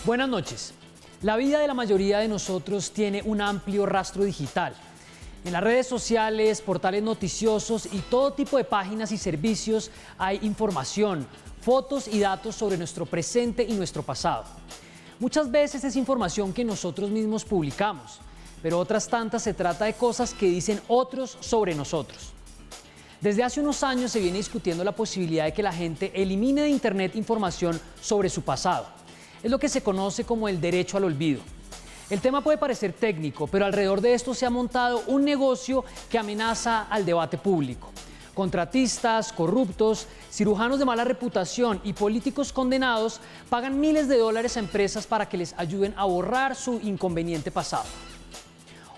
Buenas noches. La vida de la mayoría de nosotros tiene un amplio rastro digital. En las redes sociales, portales noticiosos y todo tipo de páginas y servicios hay información, fotos y datos sobre nuestro presente y nuestro pasado. Muchas veces es información que nosotros mismos publicamos, pero otras tantas se trata de cosas que dicen otros sobre nosotros. Desde hace unos años se viene discutiendo la posibilidad de que la gente elimine de Internet información sobre su pasado. Es lo que se conoce como el derecho al olvido. El tema puede parecer técnico, pero alrededor de esto se ha montado un negocio que amenaza al debate público. Contratistas, corruptos, cirujanos de mala reputación y políticos condenados pagan miles de dólares a empresas para que les ayuden a borrar su inconveniente pasado.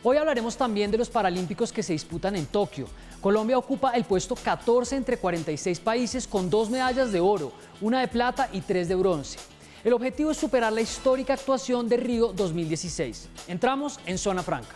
Hoy hablaremos también de los Paralímpicos que se disputan en Tokio. Colombia ocupa el puesto 14 entre 46 países con 2 medallas de oro, 1 de plata y 3 de bronce. El objetivo es superar la histórica actuación de Río 2016. Entramos en Zona Franca.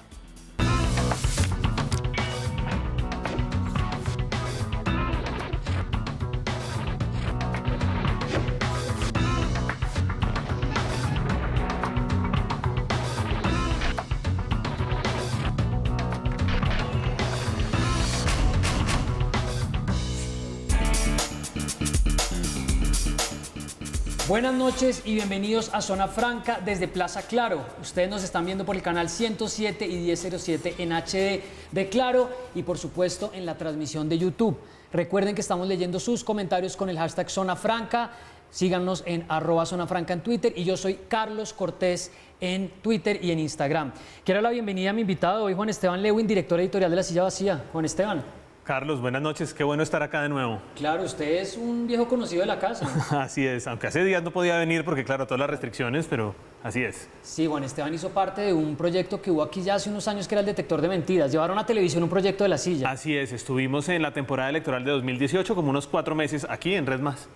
Buenas noches y bienvenidos a Zona Franca desde Plaza Claro. Ustedes nos están viendo por el canal 107 y 1007 en HD de Claro y por supuesto en la transmisión de YouTube. Recuerden que estamos leyendo sus comentarios con el hashtag Zona Franca. Síganos en @zonafranca en Twitter y yo soy Carlos Cortés en Twitter y en Instagram. Quiero dar la bienvenida a mi invitado hoy, Juan Esteban Lewin, director editorial de La Silla Vacía. Juan Esteban. Carlos, buenas noches, qué bueno estar acá de nuevo. Claro, usted es un viejo conocido de la casa. Así es, aunque hace días no podía venir porque claro, todas las restricciones, pero así es. Sí, Juan Esteban hizo parte de un proyecto que hubo aquí ya hace unos años que era el detector de mentiras. Llevaron a televisión un proyecto de La Silla. Así es, estuvimos en la temporada electoral de 2018 como unos 4 meses aquí en Red Más.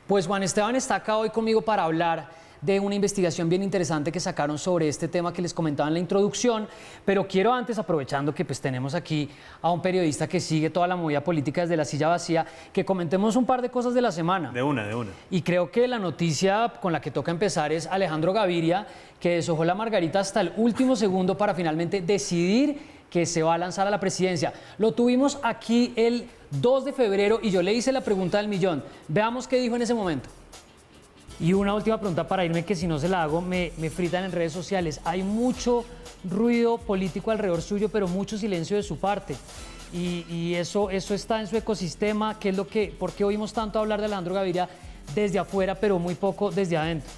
Pues Juan Esteban está acá hoy conmigo para hablar de una investigación bien interesante que sacaron sobre este tema que les comentaba en la introducción, pero quiero antes, aprovechando que pues tenemos aquí a un periodista que sigue toda la movida política desde La Silla Vacía, que comentemos un par de cosas de la semana. De una. Y creo que la noticia con la que toca empezar es Alejandro Gaviria, que deshojó la margarita hasta el último segundo para finalmente decidir que se va a lanzar a la presidencia. Lo tuvimos aquí el 2 de febrero y yo le hice la pregunta del millón. Veamos qué dijo en ese momento. Y una última pregunta para irme, que si no se la hago me fritan en redes sociales. Hay mucho ruido político alrededor suyo, pero mucho silencio de su parte. Y eso está en su ecosistema. ¿Por qué oímos tanto hablar de Alejandro Gaviria desde afuera, pero muy poco desde adentro?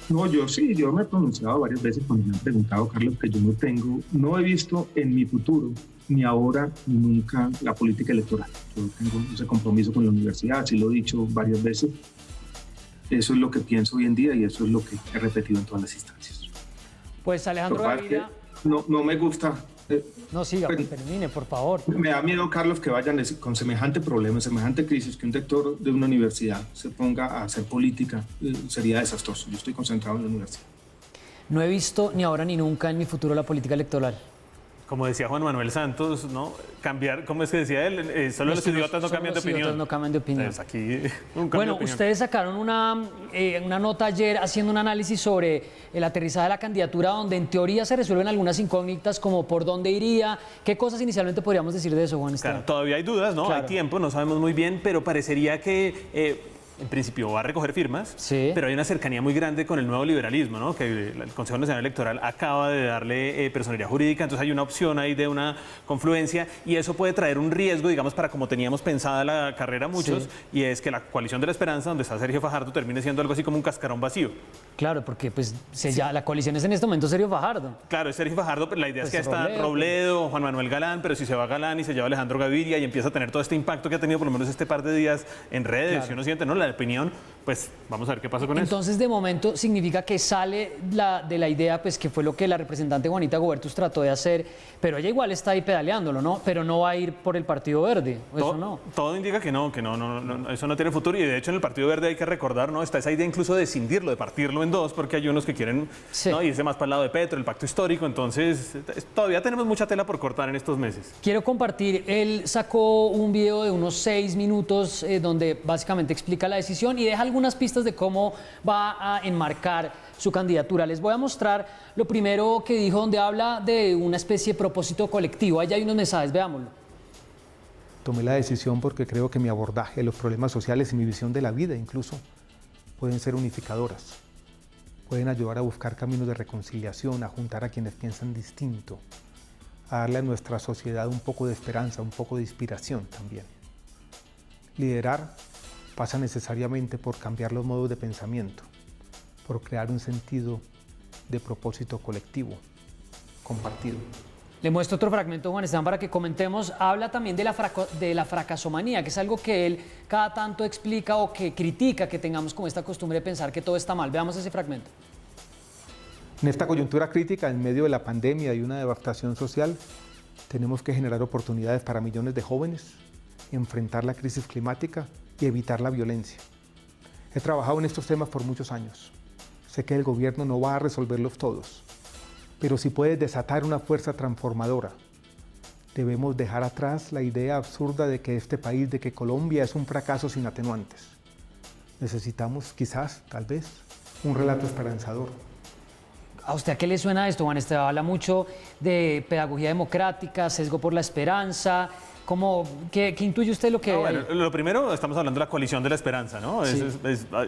No, yo me he pronunciado varias veces cuando me han preguntado, Carlos, que yo no he visto en mi futuro, ni ahora, ni nunca, la política electoral. Yo tengo ese compromiso con la universidad, así lo he dicho varias veces. Eso es lo que pienso hoy en día y eso es lo que he repetido en todas las instancias. Pues Alejandro Gaviria... No me gusta... No, siga, termine, por favor. Me da miedo, Carlos, que vayan con semejante problema, semejante crisis, que un rector de una universidad se ponga a hacer política. Sería desastroso. Yo estoy concentrado en la universidad. No he visto ni ahora ni nunca en mi futuro la política electoral. Como decía Juan Manuel Santos, ¿no? Cambiar, ¿cómo es que decía él? Solo los idiotas no cambian de opinión. No cambian de opinión. Entonces, aquí, un cambio bueno, de opinión. ustedes sacaron una nota ayer haciendo un análisis sobre el aterrizaje de la candidatura, donde en teoría se resuelven algunas incógnitas como por dónde iría. ¿Qué cosas inicialmente podríamos decir de eso, Juan Esteban? Claro, todavía hay dudas, ¿no? Claro. Hay tiempo, no sabemos muy bien, pero parecería que... en principio va a recoger firmas, sí, pero hay una cercanía muy grande con el nuevo liberalismo, ¿no? Que el Consejo Nacional Electoral acaba de darle personalidad jurídica, entonces hay una opción ahí de una confluencia y eso puede traer un riesgo, digamos, para como teníamos pensada la carrera muchos, sí, y es que la coalición de la esperanza, donde está Sergio Fajardo, termine siendo algo así como un cascarón vacío. Claro, porque pues ya la coalición es en este momento Sergio Fajardo. Claro, es Sergio Fajardo, pero la idea pues es que está Robledo, Juan Manuel Galán, pero si se va Galán y se lleva Alejandro Gaviria y empieza a tener todo este impacto que ha tenido por lo menos este par de días en redes, claro, y uno siente, ¿no? La opinión, pues vamos a ver qué pasa con eso. Entonces, de momento, significa que sale de la idea, pues que fue lo que la representante Juanita Gobertus trató de hacer, pero ella igual está ahí pedaleándolo, ¿no? Pero no va a ir por el Partido Verde, ¿eso no? Todo indica que no, eso no tiene futuro y de hecho en el Partido Verde hay que recordar, ¿no? Está esa idea incluso de escindirlo, de partirlo en dos, porque hay unos que quieren, sí, ¿no? Irse más para el lado de Petro, el pacto histórico, entonces todavía tenemos mucha tela por cortar en estos meses. Quiero compartir, él sacó un video de unos 6 minutos donde básicamente explica la decisión y deja algunas pistas de cómo va a enmarcar su candidatura. Les voy a mostrar lo primero que dijo, donde habla de una especie de propósito colectivo. Allá hay unos mensajes, veámoslo. Tomé la decisión porque creo que mi abordaje de los problemas sociales y mi visión de la vida incluso pueden ser unificadoras. Pueden ayudar a buscar caminos de reconciliación, a juntar a quienes piensan distinto, a darle a nuestra sociedad un poco de esperanza, un poco de inspiración también. Liderar pasa necesariamente por cambiar los modos de pensamiento, por crear un sentido de propósito colectivo, compartido. Le muestro otro fragmento, Juan Esteban, para que comentemos. Habla también de la fracasomanía, que es algo que él cada tanto explica o que critica que tengamos como esta costumbre de pensar que todo está mal. Veamos ese fragmento. En esta coyuntura crítica, en medio de la pandemia y una devastación social, tenemos que generar oportunidades para millones de jóvenes, enfrentar la crisis climática y evitar la violencia. He trabajado en estos temas por muchos años. Sé que el gobierno no va a resolverlos todos, pero sí puede desatar una fuerza transformadora. Debemos dejar atrás la idea absurda de que este país, de que Colombia es un fracaso sin atenuantes. Necesitamos, quizás, tal vez, un relato esperanzador. ¿A usted a qué le suena esto, Juan Esteban? Habla mucho de pedagogía democrática, sesgo por la esperanza. ¿Qué intuye usted lo que...? Bueno, lo primero, estamos hablando de la coalición de la esperanza, ¿no? Sí.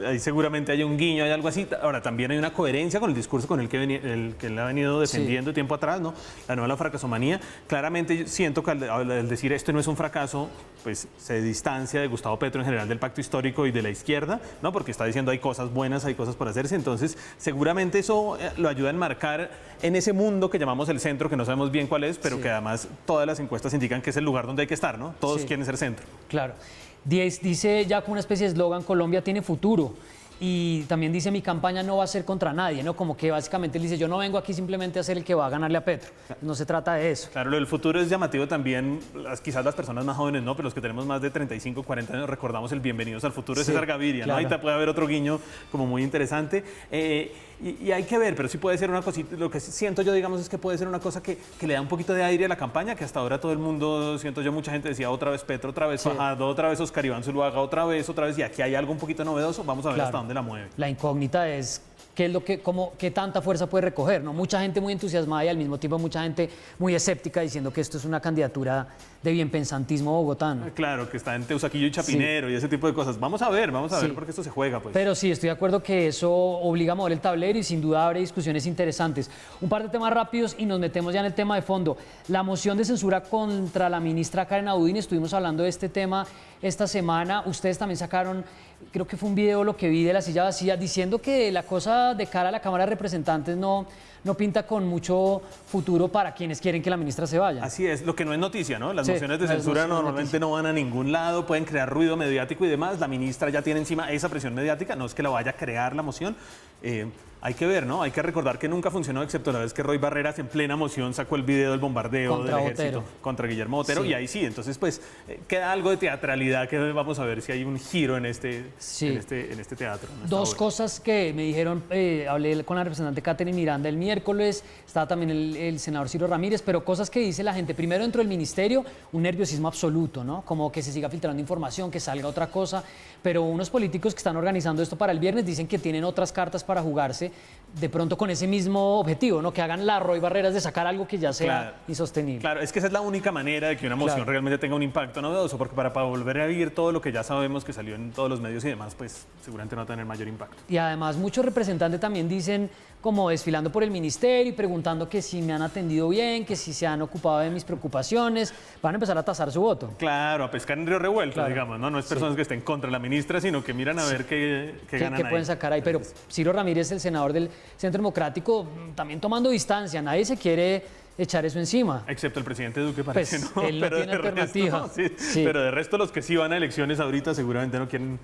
Ahí seguramente hay un guiño, hay algo así. Ahora, también hay una coherencia con el discurso con el que él ha venido defendiendo tiempo atrás, ¿no? La nueva fracasomanía. Claramente yo siento que al decir esto no es un fracaso, pues se distancia de Gustavo Petro en general del pacto histórico y de la izquierda, ¿no? Porque está diciendo hay cosas buenas, hay cosas por hacerse. Entonces, seguramente eso lo ayuda a enmarcar en ese mundo que llamamos el centro, que no sabemos bien cuál es, pero que además todas las encuestas indican que es el lugar donde hay que estar, ¿no? Todos quieren ser centro. Claro. Dice ya como una especie de eslogan, Colombia tiene futuro. Y también dice, mi campaña no va a ser contra nadie, ¿no? Como que básicamente él dice, yo no vengo aquí simplemente a ser el que va a ganarle a Petro. No se trata de eso. Claro, lo del futuro es llamativo también, quizás las personas más jóvenes no, pero los que tenemos más de 35, 40 años recordamos el Bienvenidos al Futuro de César Gaviria, claro. ¿no? Ahí puede haber otro guiño como muy interesante. Y hay que ver, pero sí puede ser una cosita, lo que siento yo, digamos, es que puede ser una cosa que le da un poquito de aire a la campaña, que hasta ahora todo el mundo, siento yo, mucha gente decía otra vez Petro, otra vez Fajardo, otra vez Oscar Iván Zuluaga, otra vez, y aquí hay algo un poquito novedoso, vamos a ver hasta dónde la mueve. La incógnita es qué tanta fuerza puede recoger, ¿no? Mucha gente muy entusiasmada y al mismo tiempo mucha gente muy escéptica diciendo que esto es una candidatura de bienpensantismo bogotano. Claro, que está en Teusaquillo y Chapinero y ese tipo de cosas. Vamos a ver porque esto se juega, pues. Pero sí, estoy de acuerdo que eso obliga a mover el tablero y sin duda abre discusiones interesantes. Un par de temas rápidos y nos metemos ya en el tema de fondo. La moción de censura contra la ministra Karen Audine, estuvimos hablando de este tema esta semana. Ustedes también sacaron, creo que fue un video lo que vi de la silla vacía, diciendo que la cosa de cara a la Cámara de Representantes no pinta con mucho futuro para quienes quieren que la ministra se vaya. Así es, lo que no es noticia, ¿no? Las mociones de censura normalmente no van a ningún lado, pueden crear ruido mediático y demás. La ministra ya tiene encima esa presión mediática, no es que la vaya a crear la moción. Hay que ver, ¿no? Hay que recordar que nunca funcionó, excepto la vez que Roy Barreras en plena moción sacó el video del bombardeo contra del ejército Botero. Contra Guillermo Botero, y ahí sí, entonces pues queda algo de teatralidad que vamos a ver si hay un giro en este teatro. Dos cosas que me dijeron, hablé con la representante Catherine Miranda el miércoles, estaba también el senador Ciro Ramírez, pero cosas que dice la gente. Primero, dentro del ministerio, un nerviosismo absoluto, ¿no? Como que se siga filtrando información, que salga otra cosa, pero unos políticos que están organizando esto para el viernes dicen que tienen otras cartas para jugarse de pronto con ese mismo objetivo, ¿no? Que hagan la Roy Barreras de sacar algo que ya sea insostenible. Claro, es que esa es la única manera de que una moción realmente tenga un impacto novedoso, porque para volver a vivir todo lo que ya sabemos que salió en todos los medios y demás, pues seguramente no va a tener mayor impacto. Y además muchos representantes también dicen, como desfilando por el ministerio y preguntando que si me han atendido bien, que si se han ocupado de mis preocupaciones, van a empezar a tasar su voto. Claro, a pescar en río revuelto, digamos, ¿no? No es personas que estén contra la ministra, sino que miran a ver qué ganan ahí. ¿Qué pueden sacar ahí? Pero Ciro Ramírez, el senador del Centro Democrático, también tomando distancia, nadie se quiere echar eso encima. Excepto el presidente Duque, parece, pues, ¿no? Él no tiene alternativa. Pero de resto los que sí van a elecciones ahorita seguramente no quieren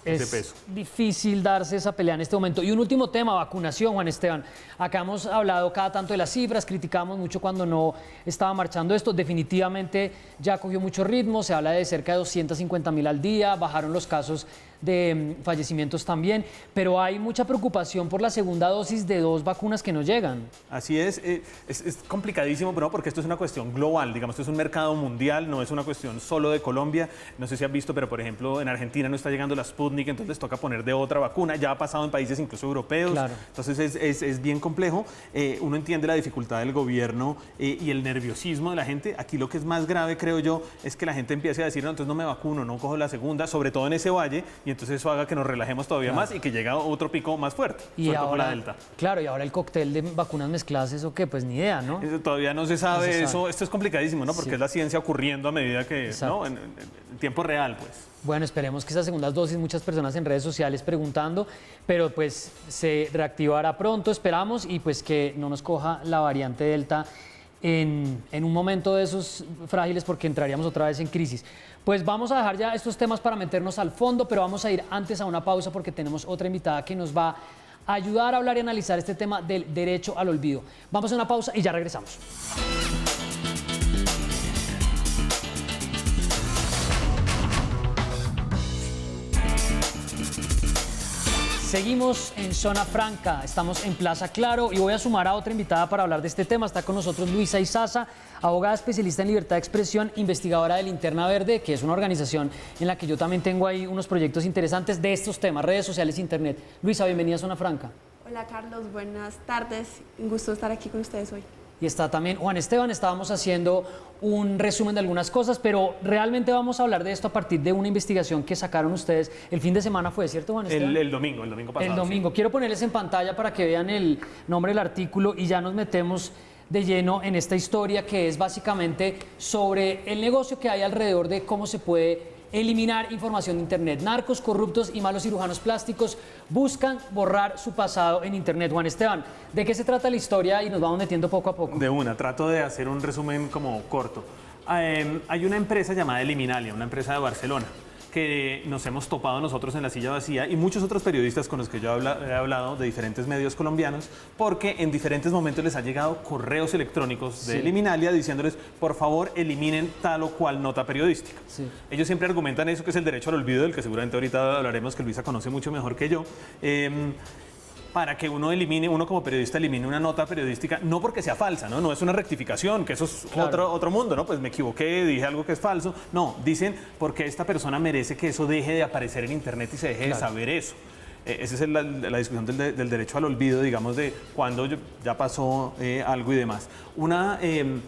ese peso. Es difícil darse esa pelea en este momento. Y un último tema, vacunación, Juan Esteban. Acá hemos hablado cada tanto de las cifras, criticamos mucho cuando no estaba marchando esto. Definitivamente ya cogió mucho ritmo, se habla de cerca de 250.000 al día, bajaron los casos de fallecimientos también, pero hay mucha preocupación por la segunda dosis de 2 vacunas que no llegan. Así es complicadísimo, pero no, porque esto es una cuestión global, digamos, esto es un mercado mundial, no es una cuestión solo de Colombia. No sé si han visto, pero por ejemplo en Argentina no está llegando la Sputnik, entonces les toca poner de otra vacuna, ya ha pasado en países incluso europeos, claro. Entonces es bien complejo. Uno entiende la dificultad del gobierno y el nerviosismo de la gente. Aquí lo que es más grave, creo yo, es que la gente empiece a decir, no, entonces no me vacuno, no cojo la segunda, sobre todo en ese valle, y entonces eso haga que nos relajemos todavía más y que llega otro pico más fuerte, sobre todo con la Delta. Claro, y ahora el cóctel de vacunas mezcladas, ¿eso qué? Pues ni idea, ¿no? Todavía no se sabe, no se sabe. Esto es complicadísimo, ¿no? Porque es la ciencia ocurriendo a medida que, ¿no? En tiempo real, pues. Bueno, esperemos que esas segundas dosis, muchas personas en redes sociales preguntando, pero pues se reactivará pronto, esperamos, y pues que no nos coja la variante Delta en un momento de esos frágiles, porque entraríamos otra vez en crisis. Pues vamos a dejar ya estos temas para meternos al fondo, pero vamos a ir antes a una pausa porque tenemos otra invitada que nos va a ayudar a hablar y analizar este tema del derecho al olvido. Vamos a una pausa y ya regresamos. Seguimos en Zona Franca, estamos en Plaza Claro y voy a sumar a otra invitada para hablar de este tema. Está con nosotros Luisa Izaza, abogada especialista en libertad de expresión, investigadora de Linterna Verde, que es una organización en la que yo también tengo ahí unos proyectos interesantes de estos temas, redes sociales e internet. Luisa, bienvenida a Zona Franca. Hola Carlos, buenas tardes, un gusto estar aquí con ustedes hoy. Y está también Juan Esteban. Estábamos haciendo un resumen de algunas cosas, pero realmente vamos a hablar de esto a partir de una investigación que sacaron ustedes el fin de semana, ¿fue cierto, Juan Esteban? El domingo pasado. El domingo. Sí. Quiero ponerles en pantalla para que vean el nombre del artículo y ya nos metemos de lleno en esta historia, que es básicamente sobre el negocio que hay alrededor de cómo se puede eliminar información de Internet. Narcos, corruptos y malos cirujanos plásticos buscan borrar su pasado en Internet. Juan Esteban, ¿de qué se trata la historia? Y nos vamos metiendo poco a poco. De una, trato de hacer un resumen como corto. Hay una empresa llamada Eliminalia, una empresa de Barcelona, que nos hemos topado nosotros en La Silla Vacía y muchos otros periodistas con los que yo he hablado de diferentes medios colombianos, porque en diferentes momentos les ha llegado correos electrónicos de Eliminalia diciéndoles, por favor, eliminen tal o cual nota periodística. Sí. Ellos siempre argumentan eso, que es el derecho al olvido, del que seguramente ahorita hablaremos, que Luisa conoce mucho mejor que yo. Para que uno como periodista elimine una nota periodística, no porque sea falsa, no es una rectificación, que eso es otro mundo, ¿no? Pues me equivoqué, dije algo que es falso. No, dicen porque esta persona merece que eso deje de aparecer en Internet y se deje de saber eso. Esa es la discusión del derecho al olvido, digamos, de cuando ya pasó algo y demás. Una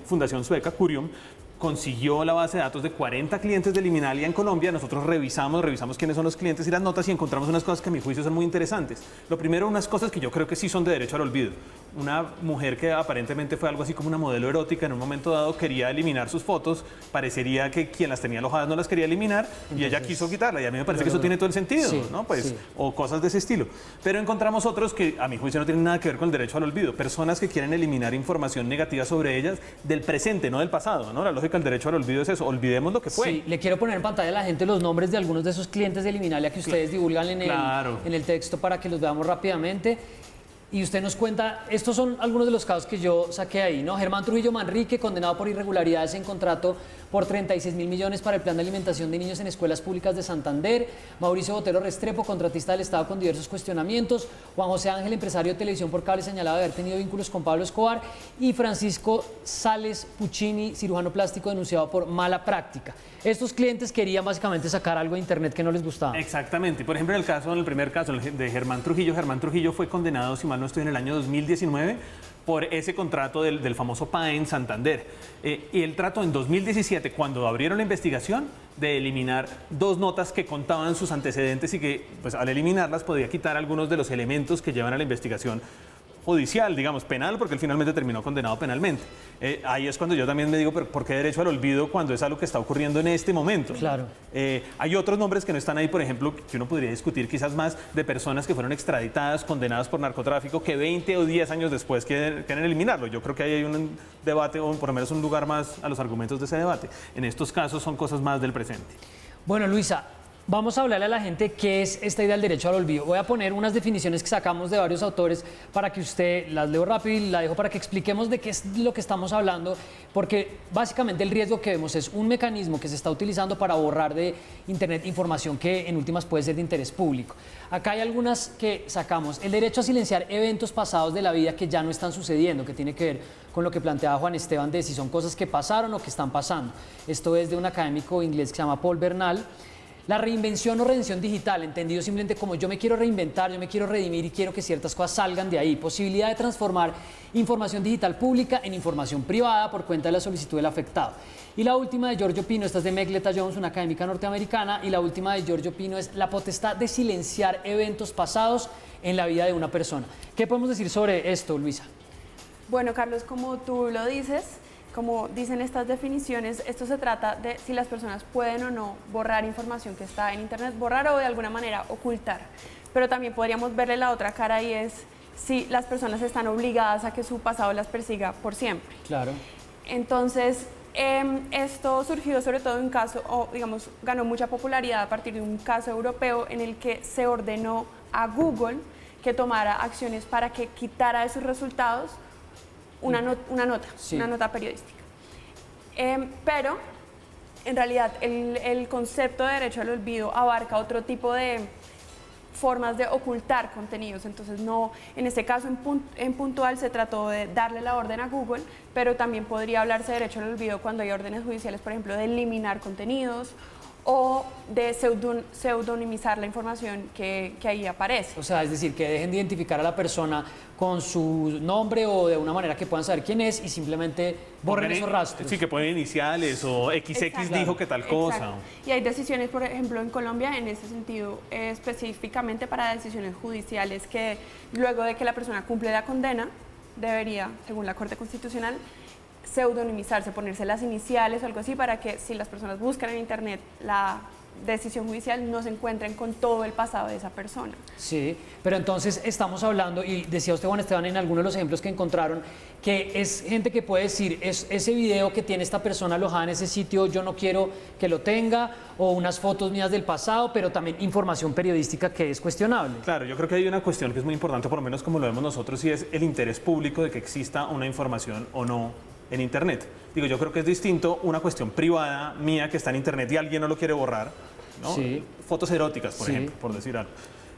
fundación sueca, Curium, consiguió la base de datos de 40 clientes de Eliminalia en Colombia. Nosotros revisamos quiénes son los clientes y las notas y encontramos unas cosas que a mi juicio son muy interesantes. Lo primero, unas cosas que yo creo que sí son de derecho al olvido. Una mujer que aparentemente fue algo así como una modelo erótica, en un momento dado quería eliminar sus fotos, parecería que quien las tenía alojadas no las quería eliminar. Entonces, y ella quiso quitarla, y a mí me parece que eso tiene todo el sentido, ¿no? Pues, o cosas de ese estilo. Pero encontramos otros que a mi juicio no tienen nada que ver con el derecho al olvido. Personas que quieren eliminar información negativa sobre ellas del presente, no del pasado, ¿no? La lógica del derecho al olvido es eso, olvidemos lo que fue. Sí, le quiero poner en pantalla a la gente los nombres de algunos de esos clientes de Eliminalia que ustedes divulgan en el texto para que los veamos rápidamente. Y usted nos cuenta, estos son algunos de los casos que yo saqué ahí, ¿no? Germán Trujillo Manrique, condenado por irregularidades en contrato por 36.000 millones para el plan de alimentación de niños en escuelas públicas de Santander. Mauricio Botero Restrepo, contratista del Estado con diversos cuestionamientos. Juan José Ángel, empresario de televisión por cable, señalado de haber tenido vínculos con Pablo Escobar. Y Francisco Sales Puccini, cirujano plástico, denunciado por mala práctica. Estos clientes querían básicamente sacar algo de Internet que no les gustaba. Exactamente. Por ejemplo, en el primer caso de Germán Trujillo fue condenado, si mal no estoy, en el año 2019 por ese contrato del famoso PAE en Santander. Y él trató en 2017, cuando abrieron la investigación, de eliminar 2 notas que contaban sus antecedentes y que, pues, al eliminarlas podía quitar algunos de los elementos que llevan a la investigación judicial, digamos, penal, porque él finalmente terminó condenado penalmente. Ahí es cuando yo también me digo, pero ¿por qué derecho al olvido cuando es algo que está ocurriendo en este momento? Claro. Hay otros nombres que no están ahí, por ejemplo, que uno podría discutir quizás más, de personas que fueron extraditadas, condenadas por narcotráfico, que 20 o 10 años después quieren eliminarlo. Yo creo que ahí hay un debate, o por lo menos un lugar más a los argumentos de ese debate. En estos casos son cosas más del presente. Bueno, Luisa, Vamos a hablarle a la gente qué es esta idea del derecho al olvido. Voy a poner unas definiciones que sacamos de varios autores para que usted las leo rápido y la dejo para que expliquemos de qué es lo que estamos hablando, porque básicamente el riesgo que vemos es un mecanismo que se está utilizando para borrar de Internet información que en últimas puede ser de interés público. Acá hay algunas que sacamos. El derecho a silenciar eventos pasados de la vida que ya no están sucediendo, que tiene que ver con lo que planteaba Juan Esteban de si son cosas que pasaron o que están pasando. Esto es de un académico inglés que se llama Paul Bernal. La reinvención o redención digital, entendido simplemente como yo me quiero reinventar, yo me quiero redimir y quiero que ciertas cosas salgan de ahí. Posibilidad de transformar información digital pública en información privada por cuenta de la solicitud del afectado. Y la última de Giorgio Pino, esta es de Meg Letta Jones, una académica norteamericana, y la última de Giorgio Pino es la potestad de silenciar eventos pasados en la vida de una persona. ¿Qué podemos decir sobre esto, Luisa? Bueno, Carlos, como tú lo dices, como dicen estas definiciones, esto se trata de si las personas pueden o no borrar información que está en Internet, borrar o de alguna manera ocultar. Pero también podríamos verle la otra cara y es si las personas están obligadas a que su pasado las persiga por siempre. Claro. Entonces, esto surgió sobre todo en un caso, o digamos, ganó mucha popularidad a partir de un caso europeo en el que se ordenó a Google que tomara acciones para que quitara de sus resultados una nota periodística. Pero en realidad el concepto de derecho al olvido abarca otro tipo de formas de ocultar contenidos. Entonces, no, en este caso en puntual se trató de darle la orden a Google, pero también podría hablarse de derecho al olvido cuando hay órdenes judiciales, por ejemplo, de eliminar contenidos o de pseudonimizar la información que ahí aparece. O sea, es decir, que dejen de identificar a la persona con su nombre o de una manera que puedan saber quién es y simplemente borren esos rastros. Sí, que ponen iniciales o XX Exacto. dijo que tal cosa. Exacto. Y hay decisiones, por ejemplo, en Colombia, en ese sentido, específicamente para decisiones judiciales que luego de que la persona cumple la condena, debería, según la Corte Constitucional, pseudonimizarse, ponerse las iniciales o algo así para que si las personas buscan en Internet la decisión judicial no se encuentren con todo el pasado de esa persona. Sí, pero entonces estamos hablando, y decía usted, Juan Esteban, en algunos de los ejemplos que encontraron, que es gente que puede decir, ese video que tiene esta persona alojada en ese sitio, yo no quiero que lo tenga, o unas fotos mías del pasado, pero también información periodística que es cuestionable. Claro, yo creo que hay una cuestión que es muy importante, por lo menos como lo vemos nosotros, y es el interés público de que exista una información o no en Internet. Digo, yo creo que es distinto una cuestión privada mía que está en Internet y alguien no lo quiere borrar, ¿no? Sí. Fotos eróticas, por ejemplo, por decir algo.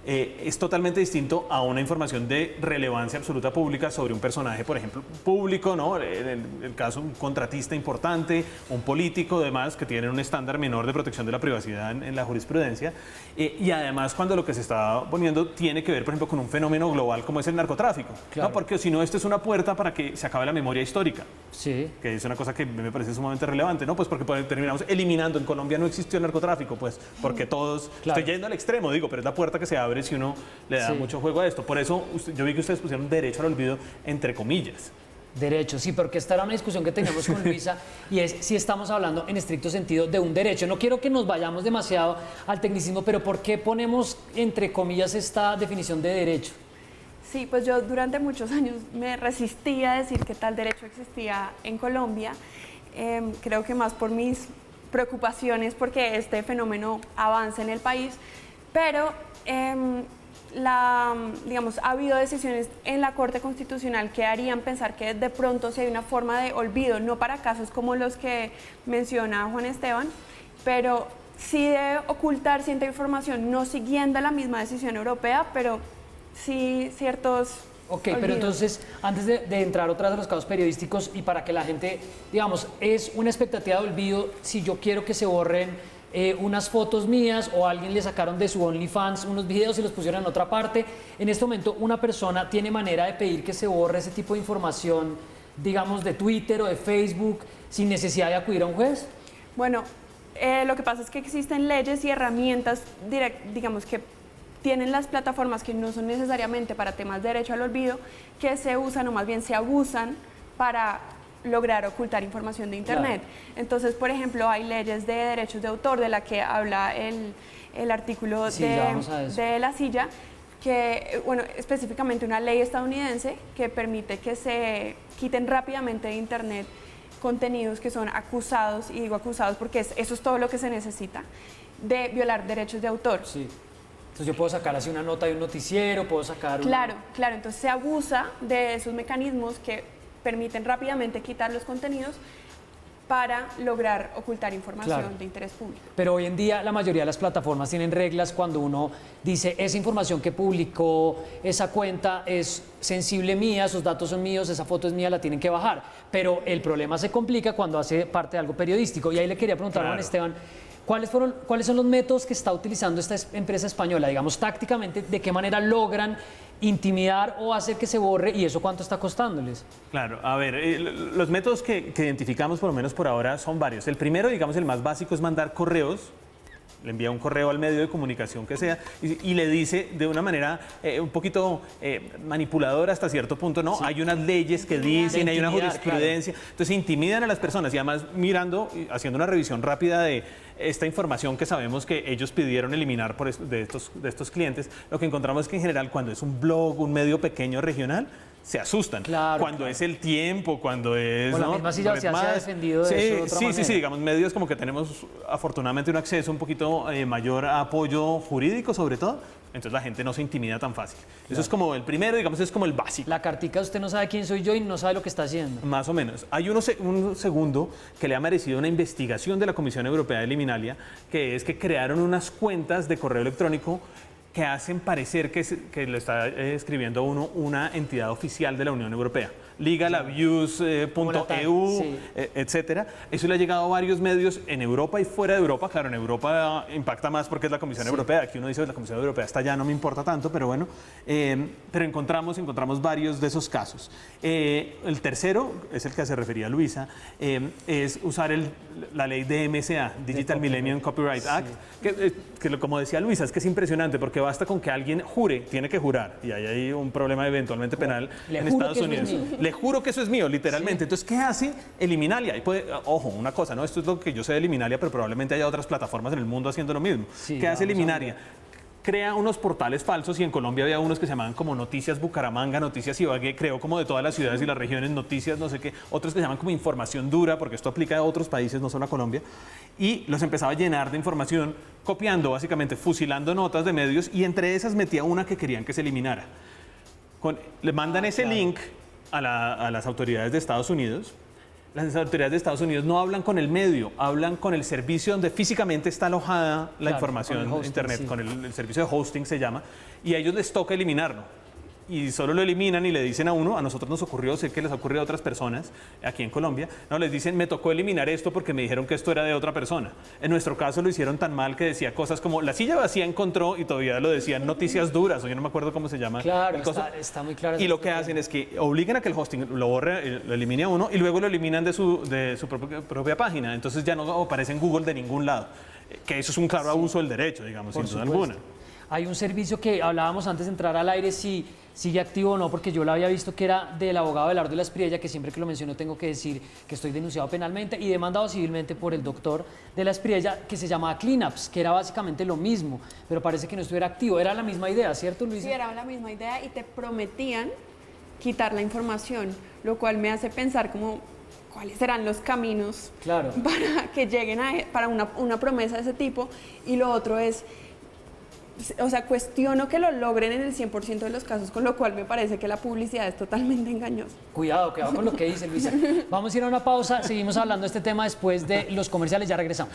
Es totalmente distinto a una información de relevancia absoluta pública sobre un personaje, por ejemplo, público, ¿no? En el caso, un contratista importante, un político, demás, que tienen un estándar menor de protección de la privacidad en la jurisprudencia. Y además, cuando lo que se está poniendo tiene que ver, por ejemplo, con un fenómeno global como es el narcotráfico. Claro. ¿No? Porque si no, esto es una puerta para que se acabe la memoria histórica. Sí. Que es una cosa que me parece sumamente relevante, ¿no? Pues porque terminamos eliminando. En Colombia no existió el narcotráfico, pues, porque todos... Claro. Estoy yendo al extremo, digo, pero es la puerta que se abre si uno le da mucho juego a esto. Por eso yo vi que ustedes pusieron derecho al olvido entre comillas. Derecho, sí, porque esta era una discusión que teníamos con Luisa y es si estamos hablando en estricto sentido de un derecho. No quiero que nos vayamos demasiado al tecnicismo, pero ¿por qué ponemos entre comillas esta definición de derecho? Sí, pues yo durante muchos años me resistí a decir que tal derecho existía en Colombia. Creo que más por mis preocupaciones porque este fenómeno avance en el país, pero digamos, ha habido decisiones en la Corte Constitucional que harían pensar que de pronto si hay una forma de olvido, no para casos como los que menciona Juan Esteban, pero sí de ocultar cierta información, no siguiendo la misma decisión europea, pero sí ciertos Ok, olvidos. pero entonces, antes de entrar otra vez a los casos periodísticos y para que la gente, digamos, es una expectativa de olvido si yo quiero que se borren unas fotos mías o a alguien le sacaron de su OnlyFans unos videos y los pusieron en otra parte. En este momento una persona tiene manera de pedir que se borre ese tipo de información, digamos, de Twitter o de Facebook sin necesidad de acudir a un juez. Bueno, lo que pasa es que existen leyes y herramientas, digamos, que tienen las plataformas que no son necesariamente para temas de derecho al olvido, que se usan o más bien se abusan para lograr ocultar información de Internet. Claro. Entonces, por ejemplo, hay leyes de derechos de autor de la que habla el artículo de la silla, que, bueno, específicamente una ley estadounidense que permite que se quiten rápidamente de Internet contenidos que son acusados, y digo acusados porque eso es todo lo que se necesita, de violar derechos de autor. Sí. Entonces yo puedo sacar así una nota de un noticiero, puedo sacar Claro, claro, entonces se abusa de esos mecanismos que permiten rápidamente quitar los contenidos para lograr ocultar información de interés público. Pero hoy en día la mayoría de las plataformas tienen reglas cuando uno dice esa información que publicó esa cuenta es sensible mía, esos datos son míos, esa foto es mía, la tienen que bajar. Pero el problema se complica cuando hace parte de algo periodístico. Y ahí le quería preguntar a Juan Esteban, ¿cuáles son los métodos que está utilizando esta empresa española? Digamos, tácticamente, ¿de qué manera logran intimidar o hacer que se borre y eso cuánto está costándoles? Claro, a ver, los métodos que identificamos por lo menos por ahora son varios. El primero, digamos el más básico, es mandar correos. Le envía un correo al medio de comunicación que sea y le dice de una manera un poquito manipuladora hasta cierto punto, ¿no? Sí. Hay unas leyes que dicen, hay una jurisprudencia, claro. Entonces intimidan a las personas y además mirando, haciendo una revisión rápida de esta información que sabemos que ellos pidieron eliminar de estos clientes, lo que encontramos es que en general cuando es un blog, un medio pequeño regional, se asustan. Claro, cuando es el tiempo, cuando es... O la misma silla se ha defendido de eso de otra manera. Sí, digamos, medios como que tenemos afortunadamente un acceso un poquito mayor a apoyo jurídico sobre todo, entonces la gente no se intimida tan fácil. Claro. Eso es como el primero, digamos, es como el básico. La cartica, usted no sabe quién soy yo y no sabe lo que está haciendo. Más o menos. Hay un segundo que le ha merecido una investigación de la Comisión Europea de Liminalia, que es que crearon unas cuentas de correo electrónico que hacen parecer que le está escribiendo a uno una entidad oficial de la Unión Europea. Legalabuse.eu, sí. Etcétera. Eso le ha llegado a varios medios en Europa y fuera de Europa. Claro, en Europa impacta más porque es la Comisión Europea. Aquí uno dice, la Comisión Europea está allá, no me importa tanto, pero bueno. Pero encontramos varios de esos casos. El tercero, es el que se refería Luisa, es usar la ley de DMCA, Digital Millennium Copyright Act, que como decía Luisa, es que es impresionante porque basta con que alguien jure, tiene que jurar, y ahí hay un problema eventualmente penal en Estados Unidos. Le juro que eso es mío, literalmente. Sí. Entonces, ¿qué hace Eliminalia? Ojo, una cosa, ¿no? Esto es lo que yo sé de Eliminalia, pero probablemente haya otras plataformas en el mundo haciendo lo mismo. Sí, ¿qué hace Eliminalia? Crea unos portales falsos y en Colombia había unos que se llamaban como Noticias Bucaramanga, Noticias Ibagué, creó como de todas las ciudades y las regiones noticias, no sé qué, otros que se llaman como información dura, porque esto aplica a otros países, no solo a Colombia, y los empezaba a llenar de información, copiando básicamente, fusilando notas de medios y entre esas metía una que querían que se eliminara. Le mandan ese link a las autoridades de Estados Unidos. Las autoridades de Estados Unidos no hablan con el medio, hablan con el servicio donde físicamente está alojada la información en Internet, sí. Con el servicio de hosting se llama, y a ellos les toca eliminarlo. Y solo lo eliminan y le dicen a uno, a nosotros nos ocurrió, sé que les ha ocurrido a otras personas aquí en Colombia, no, les dicen, me tocó eliminar esto porque me dijeron que esto era de otra persona. En nuestro caso lo hicieron tan mal que decía cosas como, la silla vacía encontró, y todavía lo decían noticias duras, o yo no me acuerdo cómo se llama. Claro, está muy claro. Y lo que hacen es que obligan a que el hosting lo borre, lo elimine a uno, y luego lo eliminan de su propia página. Entonces ya no aparece en Google de ningún lado. Que eso es un claro abuso del derecho, digamos, sin duda alguna. Hay un servicio que hablábamos antes de entrar al aire, si sigue activo o no, porque yo lo había visto que era del abogado Abelardo de la Espriella, que siempre que lo menciono tengo que decir que estoy denunciado penalmente y demandado civilmente por el doctor de la Espriella, que se llamaba Cleanups, que era básicamente lo mismo, pero parece que no estuviera activo. Era la misma idea, ¿cierto, Luisa? Sí, era la misma idea y te prometían quitar la información, lo cual me hace pensar como cuáles serán los caminos para que lleguen para una promesa de ese tipo. Y lo otro es, o sea, cuestiono que lo logren en el 100% de los casos, con lo cual me parece que la publicidad es totalmente engañosa. Cuidado con lo que dice Luisa. Vamos a ir a una pausa, seguimos hablando de este tema después de los comerciales, ya regresamos.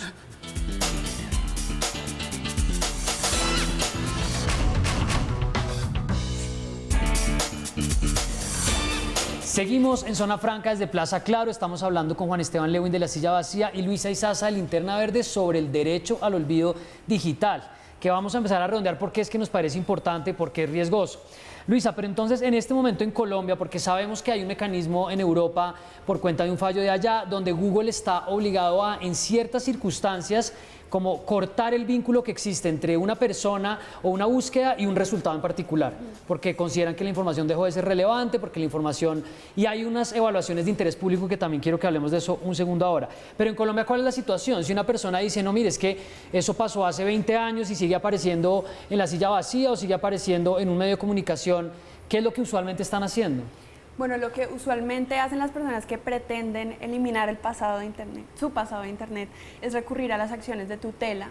Seguimos en Zona Franca desde Plaza Claro, estamos hablando con Juan Esteban Lewin de La Silla Vacía y Luisa Izaza de Linterna Verde sobre el derecho al olvido digital, que vamos a empezar a redondear porque es que nos parece importante, porque es riesgoso. Luisa, pero entonces en este momento en Colombia, porque sabemos que hay un mecanismo en Europa por cuenta de un fallo de allá, donde Google está obligado a, en ciertas circunstancias, como cortar el vínculo que existe entre una persona o una búsqueda y un resultado en particular, porque consideran que la información dejó de ser relevante, porque la información... Y hay unas evaluaciones de interés público que también quiero que hablemos de eso un segundo ahora. Pero en Colombia, ¿cuál es la situación? Si una persona dice, no, mire, es que eso pasó hace 20 años y sigue apareciendo en La Silla Vacía o sigue apareciendo en un medio de comunicación, ¿qué es lo que usualmente están haciendo? Bueno, lo que usualmente hacen las personas que pretenden eliminar el pasado de Internet, su pasado de Internet, es recurrir a las acciones de tutela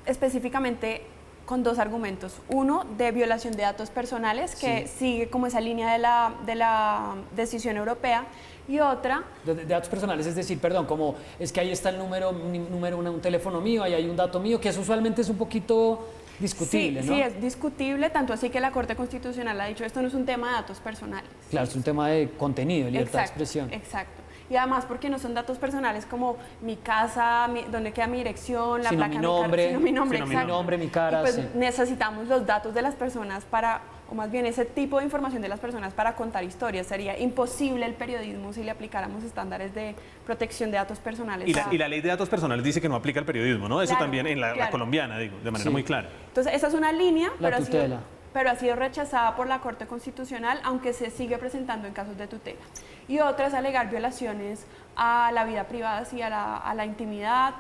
específicamente con dos argumentos. Uno, de violación de datos personales, que sigue como esa línea de la decisión europea, y otra... De datos personales, es decir, perdón, como es que ahí está el número un teléfono mío, ahí hay un dato mío, que eso usualmente es un poquito discutible, ¿no? Sí, es discutible, tanto así que la Corte Constitucional ha dicho esto no es un tema de datos personales. Claro, es un tema de contenido, libertad de expresión. Exacto. Y además porque no son datos personales como mi casa, dónde queda mi dirección, la placa de mi carro, sino mi nombre, mi nombre, mi cara. Y pues necesitamos los datos de las personas para, o más bien ese tipo de información de las personas para contar historias. Sería imposible el periodismo si le aplicáramos estándares de protección de datos personales. Y la ley de datos personales dice que no aplica al periodismo, ¿no? Eso también en la colombiana, digo, de manera muy clara. Entonces esa es una línea, pero ha sido rechazada por la Corte Constitucional, aunque se sigue presentando en casos de tutela. Y otra es alegar violaciones a la vida privada, sí, a la intimidad,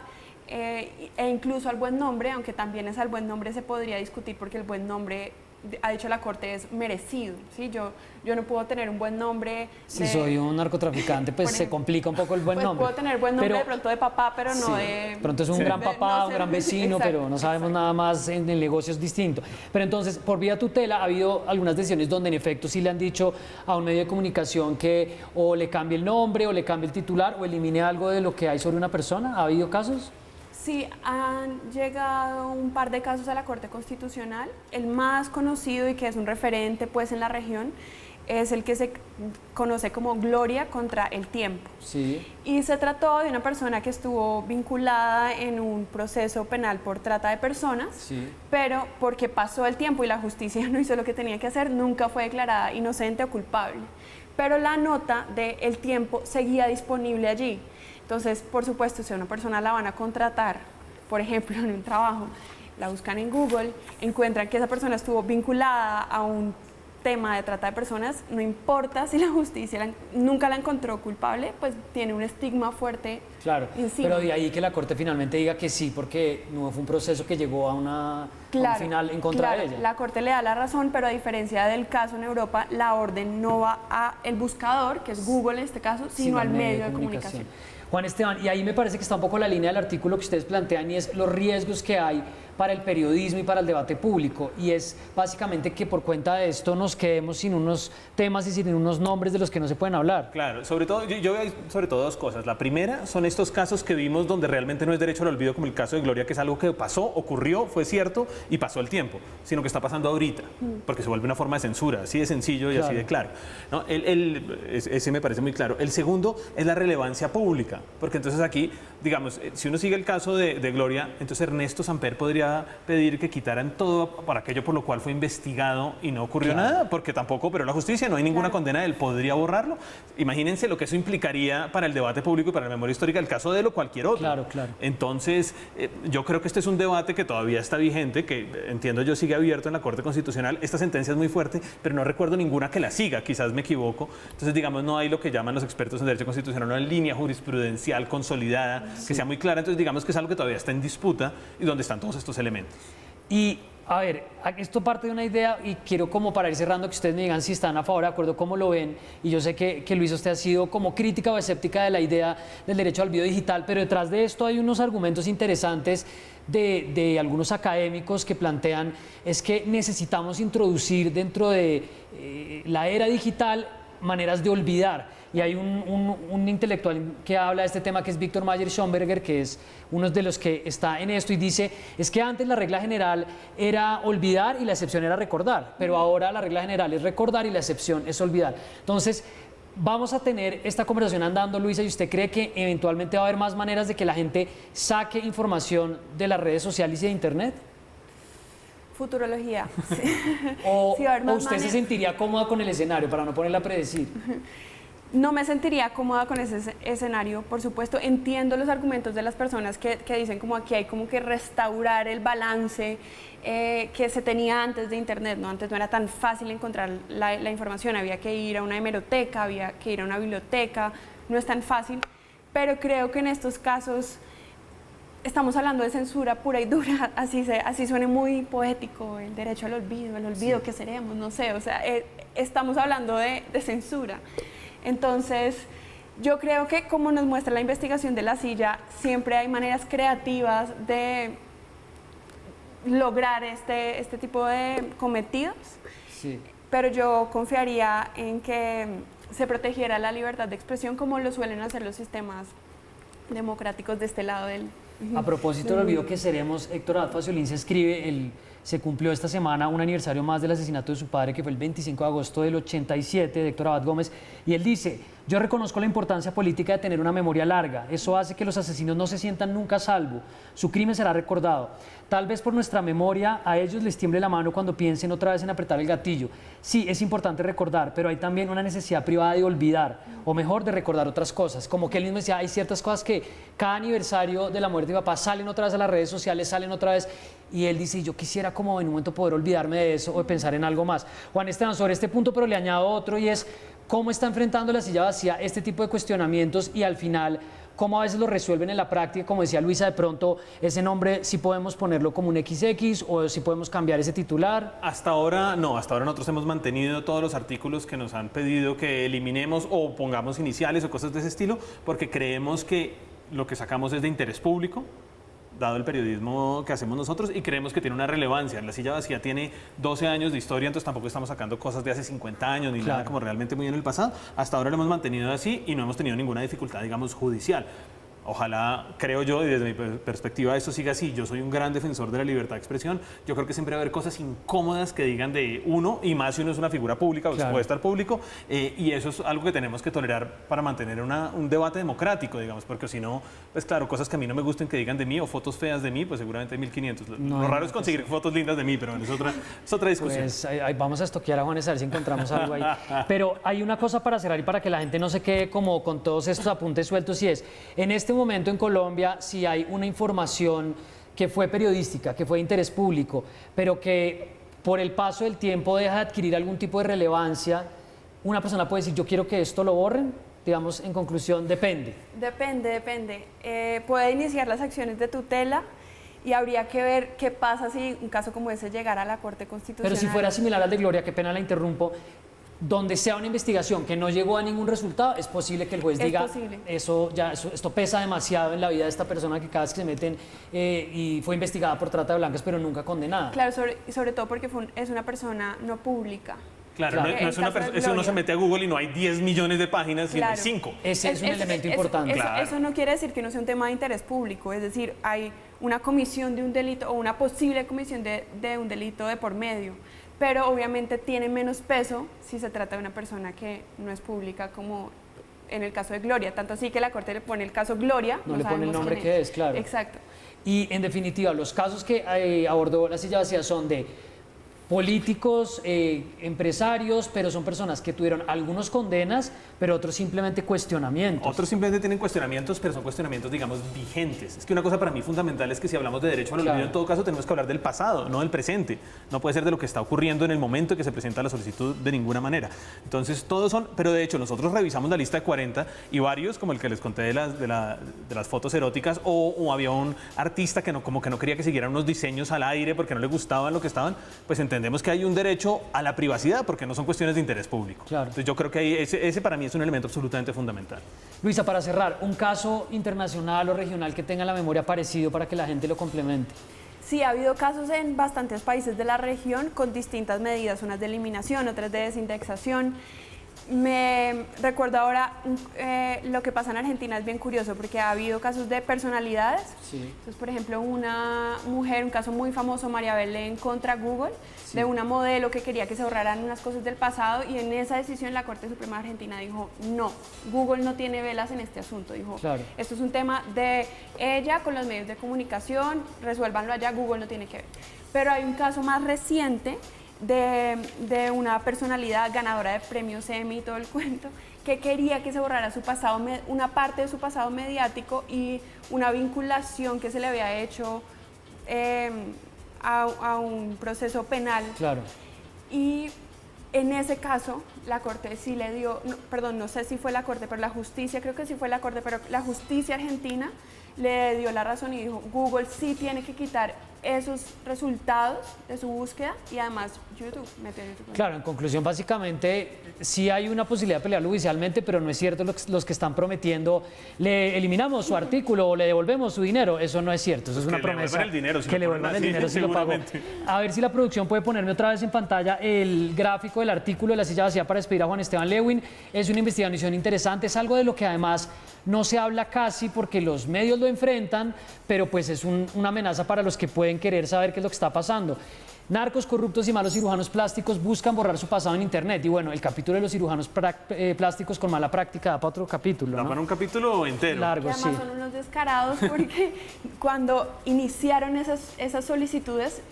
e incluso al buen nombre, aunque también es al buen nombre se podría discutir porque el buen nombre, ha dicho la Corte, es merecido, ¿sí? Yo no puedo tener un buen nombre. Si soy un narcotraficante, pues se complica un poco el buen nombre. Puedo tener buen nombre de pronto de papá, pero no de... De pronto es un gran papá, un gran vecino, pero no sabemos nada más, en el negocio es distinto. Pero entonces, por vía tutela, ha habido algunas decisiones donde en efecto sí le han dicho a un medio de comunicación que o le cambie el nombre, o le cambie el titular, o elimine algo de lo que hay sobre una persona. ¿Ha habido casos? Sí, han llegado un par de casos a la Corte Constitucional. El más conocido y que es un referente pues en la región es el que se conoce como Gloria contra el Tiempo. Sí. Y se trató de una persona que estuvo vinculada en un proceso penal por trata de personas, pero porque pasó el tiempo y la justicia no hizo lo que tenía que hacer, nunca fue declarada inocente o culpable. Pero la nota de El Tiempo seguía disponible allí. Entonces, por supuesto, si a una persona la van a contratar, por ejemplo, en un trabajo, la buscan en Google, encuentran que esa persona estuvo vinculada a un tema de trata de personas, no importa si la justicia nunca la encontró culpable, pues tiene un estigma fuerte encima. Pero de ahí que la Corte finalmente diga que sí, porque no fue un proceso que llegó a un final en contra de ella. La Corte le da la razón, pero a diferencia del caso en Europa, la orden no va al buscador, que es Google en este caso, sino al medio de comunicación. Juan Esteban, y ahí me parece que está un poco la línea del artículo que ustedes plantean y es los riesgos que hay para el periodismo y para el debate público, y es básicamente que por cuenta de esto nos quedemos sin unos temas y sin unos nombres de los que no se pueden hablar. Claro, sobre todo, yo veo sobre todo dos cosas. La primera son estos casos que vimos donde realmente no es derecho al olvido, como el caso de Gloria, que es algo que pasó, ocurrió, fue cierto y pasó el tiempo, sino que está pasando ahorita, porque se vuelve una forma de censura, así de sencillo y así de claro, ¿no? Ese me parece muy claro. El segundo es la relevancia pública, porque entonces aquí, digamos, si uno sigue el caso de Gloria, entonces Ernesto Samper podría pedir que quitaran todo para aquello por lo cual fue investigado y no ocurrió nada, porque tampoco operó la justicia, no hay ninguna condena, él podría borrarlo. Imagínense lo que eso implicaría para el debate público y para la memoria histórica, el caso de él o cualquier otro. Claro. Entonces, yo creo que este es un debate que todavía está vigente, que entiendo yo sigue abierto en la Corte Constitucional. Esta sentencia es muy fuerte, pero no recuerdo ninguna que la siga, quizás me equivoco. Entonces, digamos, no hay lo que llaman los expertos en derecho constitucional una línea jurisprudencial consolidada, que sea muy clara. Entonces, digamos que es algo que todavía está en disputa y donde están todos estos elementos. Y a ver, esto parte de una idea y quiero como para ir cerrando que ustedes me digan si están a favor, de acuerdo, cómo lo ven. Y yo sé que Luis, usted ha sido como crítica o escéptica de la idea del derecho al olvido digital, pero detrás de esto hay unos argumentos interesantes de algunos académicos que plantean es que necesitamos introducir dentro de la era digital maneras de olvidar. Y hay un intelectual que habla de este tema que es Víctor Mayer-Schomburger, que es uno de los que está en esto y dice, es que antes la regla general era olvidar y la excepción era recordar, pero ahora la regla general es recordar y la excepción es olvidar. Entonces, vamos a tener esta conversación andando, Luisa, y usted cree que eventualmente va a haber más maneras de que la gente saque información de las redes sociales y de Internet. Futurología. Sí. ¿O usted se sentiría cómoda con el escenario para no ponerla a predecir? No me sentiría cómoda con ese escenario, por supuesto. Entiendo los argumentos de las personas que dicen como aquí hay como que restaurar el balance que se tenía antes de Internet, ¿no? Antes no era tan fácil encontrar la información, había que ir a una hemeroteca, había que ir a una biblioteca, no es tan fácil, pero creo que en estos casos estamos hablando de censura pura y dura, así suene muy poético, el derecho al olvido, el olvido que seremos, no sé, o sea, estamos hablando de censura. Entonces, yo creo que como nos muestra la investigación de La Silla, siempre hay maneras creativas de lograr este tipo de cometidos. Sí. Pero yo confiaría en que se protegiera la libertad de expresión como lo suelen hacer los sistemas democráticos de este lado del... A propósito del olvido que seremos, Héctor Abad Faciolín se escribe, se cumplió esta semana un aniversario más del asesinato de su padre, que fue el 25 de agosto del 87, de Héctor Abad Gómez, y él dice: yo reconozco la importancia política de tener una memoria larga, eso hace que los asesinos no se sientan nunca a salvo, su crimen será recordado. Tal vez por nuestra memoria a ellos les tiemble la mano cuando piensen otra vez en apretar el gatillo. Sí, es importante recordar, pero hay también una necesidad privada de olvidar, o mejor, de recordar otras cosas. Como que él mismo decía, hay ciertas cosas que cada aniversario de la muerte de mi papá salen otra vez a las redes sociales, salen otra vez, y él dice, yo quisiera como en un momento poder olvidarme de eso o de pensar en algo más. Juan Esteban, sobre este punto, pero le añado otro, y es cómo está enfrentando la silla vacía este tipo de cuestionamientos y al final cómo a veces lo resuelven en la práctica. Como decía Luisa, de pronto ese nombre si podemos ponerlo como un XX o si podemos cambiar ese titular. Hasta ahora no, hasta ahora nosotros hemos mantenido todos los artículos que nos han pedido que eliminemos o pongamos iniciales o cosas de ese estilo, porque creemos que lo que sacamos es de interés público, dado el periodismo que hacemos nosotros, y creemos que tiene una relevancia. La silla vacía tiene 12 años de historia, entonces tampoco estamos sacando cosas de hace 50 años ni nada como realmente muy en el pasado. Hasta ahora lo hemos mantenido así y no hemos tenido ninguna dificultad, digamos, judicial. Ojalá, creo yo, y desde mi perspectiva esto siga así. Yo soy un gran defensor de la libertad de expresión. Yo creo que siempre va a haber cosas incómodas que digan de uno, y más si uno es una figura pública o puede estar público, y eso es algo que tenemos que tolerar para mantener un debate democrático, digamos, porque si no, pues claro, cosas que a mí no me gusten que digan de mí o fotos feas de mí, pues seguramente hay 1500. Lo raro es conseguir fotos lindas de mí, pero es otra discusión. Pues vamos a estoquear a Juanes a ver si encontramos algo ahí. Pero hay una cosa para cerrar y para que la gente no se quede como con todos estos apuntes sueltos, y es, en este momento en Colombia, si hay una información que fue periodística, que fue de interés público, pero que por el paso del tiempo deja de adquirir algún tipo de relevancia, una persona puede decir, yo quiero que esto lo borren. Digamos, en conclusión, depende. Depende. Puede iniciar las acciones de tutela y habría que ver qué pasa si un caso como ese llegara a la Corte Constitucional. Pero si fuera similar al de Gloria, qué pena la interrumpo, donde sea una investigación que no llegó a ningún resultado, es posible que el juez diga, esto pesa demasiado en la vida de esta persona que cada vez que se meten y fue investigada por trata de blancas, pero nunca condenada. Claro, sobre todo porque es una persona no pública. Claro, no es eso uno se mete a Google y no hay 10 millones de páginas, sino hay 5. Ese es un elemento importante. Eso no quiere decir que no sea un tema de interés público, es decir, hay una comisión de un delito o una posible comisión de un delito de por medio, pero obviamente tiene menos peso si se trata de una persona que no es pública, como en el caso de Gloria, tanto así que la Corte le pone el caso Gloria. No le pone el nombre que es, claro. Exacto. Y en definitiva, los casos que abordó la silla vacía son de políticos, empresarios, pero son personas que tuvieron algunos condenas, pero otros simplemente cuestionamientos. Otros simplemente tienen cuestionamientos, pero son cuestionamientos, digamos, vigentes. Es que una cosa para mí fundamental es que si hablamos de derecho al olvido, en todo caso tenemos que hablar del pasado, no del presente. No puede ser de lo que está ocurriendo en el momento que se presenta la solicitud de ninguna manera. Entonces, todos son, pero de hecho nosotros revisamos la lista de 40 y varios, como el que les conté de las fotos eróticas, o había un artista que como que no quería que siguieran unos diseños al aire porque no le gustaban lo que estaban, pues entendemos que hay un derecho a la privacidad porque no son cuestiones de interés público. Claro. Entonces yo creo que ahí ese para mí es un elemento absolutamente fundamental. Luisa, para cerrar, un caso internacional o regional que tenga la memoria parecido para que la gente lo complemente. Sí, ha habido casos en bastantes países de la región con distintas medidas, unas de eliminación, otras de desindexación. Me recuerdo ahora lo que pasa en Argentina, es bien curioso porque ha habido casos de personalidades. Sí. Entonces, por ejemplo, una mujer, un caso muy famoso, María Belén contra Google, sí, de una modelo que quería que se ahorraran unas cosas del pasado, y en esa decisión la Corte Suprema de Argentina dijo, no, Google no tiene velas en este asunto. Dijo, claro, esto es un tema de ella con los medios de comunicación, resuélvanlo allá, Google no tiene que ver. Pero hay un caso más reciente de una personalidad ganadora de premios Emmy y todo el cuento, que quería que se borrara su pasado, una parte de su pasado mediático y una vinculación que se le había hecho a un proceso penal. Claro. Y en ese caso, la Corte sí le dio, no sé si fue la Corte, pero la justicia, creo que sí fue la Corte, pero la justicia argentina le dio la razón y dijo, Google sí tiene que quitar esos resultados de su búsqueda y además YouTube, meter YouTube. Claro, en conclusión, básicamente, sí hay una posibilidad de pelearlo judicialmente, pero no es cierto los que están prometiendo, le eliminamos su artículo o le devolvemos su dinero. Eso no es cierto, eso es una promesa. El dinero, si que le devuelvan el dinero si lo pagó. A ver si la producción puede ponerme otra vez en pantalla el gráfico del artículo de La Silla Vacía para despedir a Juan Esteban Lewin. Es una investigación interesante, es algo de lo que además no se habla casi porque los medios lo enfrentan, pero pues es una amenaza para los que pueden querer saber qué es lo que está pasando. Narcos, corruptos y malos cirujanos plásticos buscan borrar su pasado en Internet. Y bueno, el capítulo de los cirujanos plásticos con mala práctica da para otro capítulo, Da ¿no? para un capítulo entero. Largo, Y además sí. son unos descarados porque cuando iniciaron esas solicitudes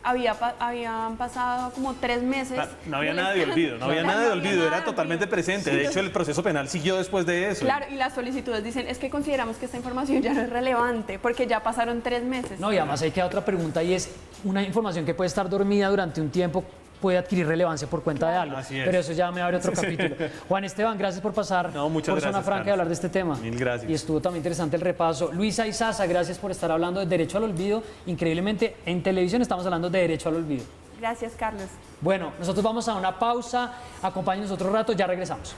habían pasado como 3 meses. No había nada de olvido, no había nada de olvido, era totalmente presente. De hecho, el proceso penal siguió después de eso. Claro, y las solicitudes dicen, es que consideramos que esta información ya no es relevante porque ya pasaron 3 meses. No, y además hay que dar otra pregunta y es una información que puede estar dormida durante un tiempo, puede adquirir relevancia por cuenta de algo. Así es. Pero eso ya me abre otro capítulo. Juan Esteban, gracias por pasar No, muchas por Zona gracias, Franca y Carlos. hablar de este tema. Mil gracias. Y estuvo también interesante el repaso. Luisa Izaza, gracias por estar hablando de derecho al olvido. Increíblemente, en televisión estamos hablando de derecho al olvido. Gracias, Carlos. Bueno, nosotros vamos a una pausa. Acompáñenos otro rato, ya regresamos.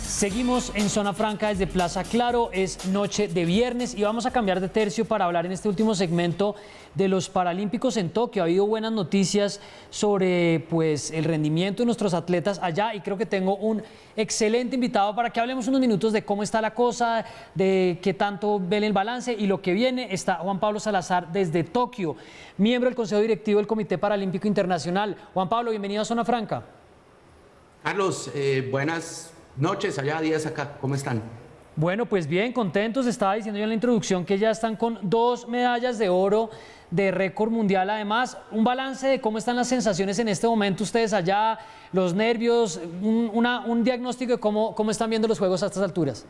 Seguimos en Zona Franca desde Plaza Claro, es noche de viernes y vamos a cambiar de tercio para hablar en este último segmento de los Paralímpicos en Tokio. Ha habido buenas noticias sobre pues, el rendimiento de nuestros atletas allá y creo que tengo un excelente invitado para que hablemos unos minutos de cómo está la cosa, de qué tanto ven el balance y lo que viene. Está Juan Pablo Salazar desde Tokio, miembro del Consejo Directivo del Comité Paralímpico Internacional. Juan Pablo, bienvenido a Zona Franca. Carlos, buenas noches, allá, días acá, ¿cómo están? Bueno, pues bien, contentos. Estaba diciendo yo en la introducción que ya están con 2 medallas de oro de récord mundial. Además, un balance de cómo están las sensaciones en este momento ustedes allá, los nervios, un diagnóstico de cómo están viendo los juegos a estas alturas.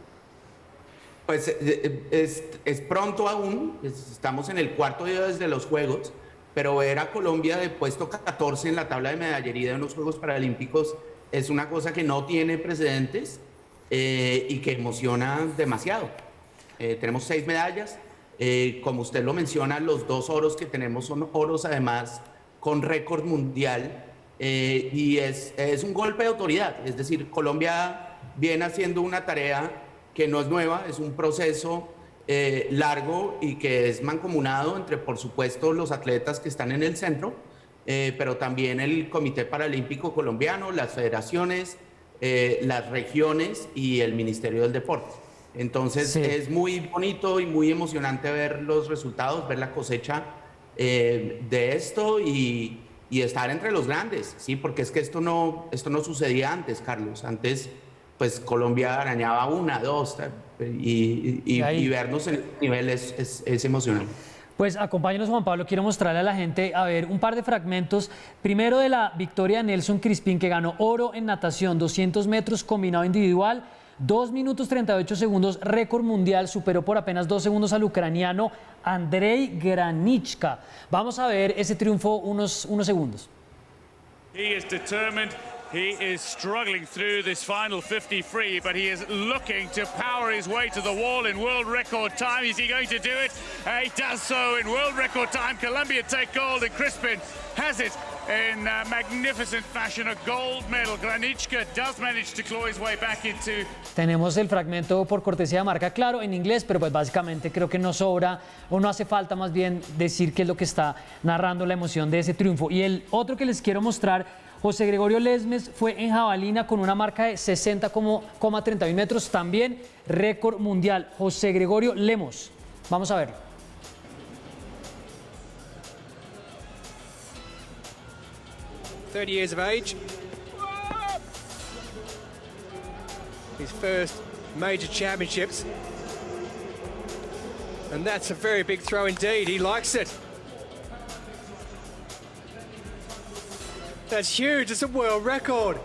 Pues es pronto aún, estamos en el 4º día desde los Juegos, pero ver a Colombia de puesto 14 en la tabla de medallería de los Juegos Paralímpicos es una cosa que no tiene precedentes y que emociona demasiado. Tenemos 6 medallas, como usted lo menciona, los 2 oros que tenemos son oros además con récord mundial y es un golpe de autoridad, es decir, Colombia viene haciendo una tarea que no es nueva, es un proceso largo y que es mancomunado entre, por supuesto, los atletas que están en el centro, pero también el Comité Paralímpico Colombiano, las federaciones, las regiones y el Ministerio del Deporte. Entonces Sí. es muy bonito y muy emocionante ver los resultados, ver la cosecha de esto y estar entre los grandes, ¿sí? Porque es que esto no sucedía antes, Carlos. Antes, pues Colombia arañaba 1, 2 y vernos en el nivel es emocionante. Pues acompáñenos, Juan Pablo, quiero mostrarle a la gente, a ver, un par de fragmentos. Primero de la victoria de Nelson Crispín, que ganó oro en natación, 200 metros combinado individual, 2 minutos 38 segundos, récord mundial, superó por apenas 2 segundos al ucraniano Andrei Granichka. Vamos a ver ese triunfo unos segundos. He is determined. He is struggling through this final 50 free, but he is looking to power his way to the wall in world record time. Is he going to do it? He does so in world record time. Colombia take gold, and Crispin has it in magnificent fashion. A gold medal. Granichka does manage to claw his way back into. Tenemos el fragmento por cortesía de Marca Claro en inglés, pero pues básicamente creo que no sobra o no hace falta más bien decir qué es lo que está narrando la emoción de ese triunfo. Y el otro que les quiero mostrar, José Gregorio Lesmes, fue en jabalina con una marca de 60,31 metros, también récord mundial. José Gregorio Lemos. Vamos a verlo. Years of age. His first major championships. And that's a very big throw indeed. He likes it. That's huge. It's a world record.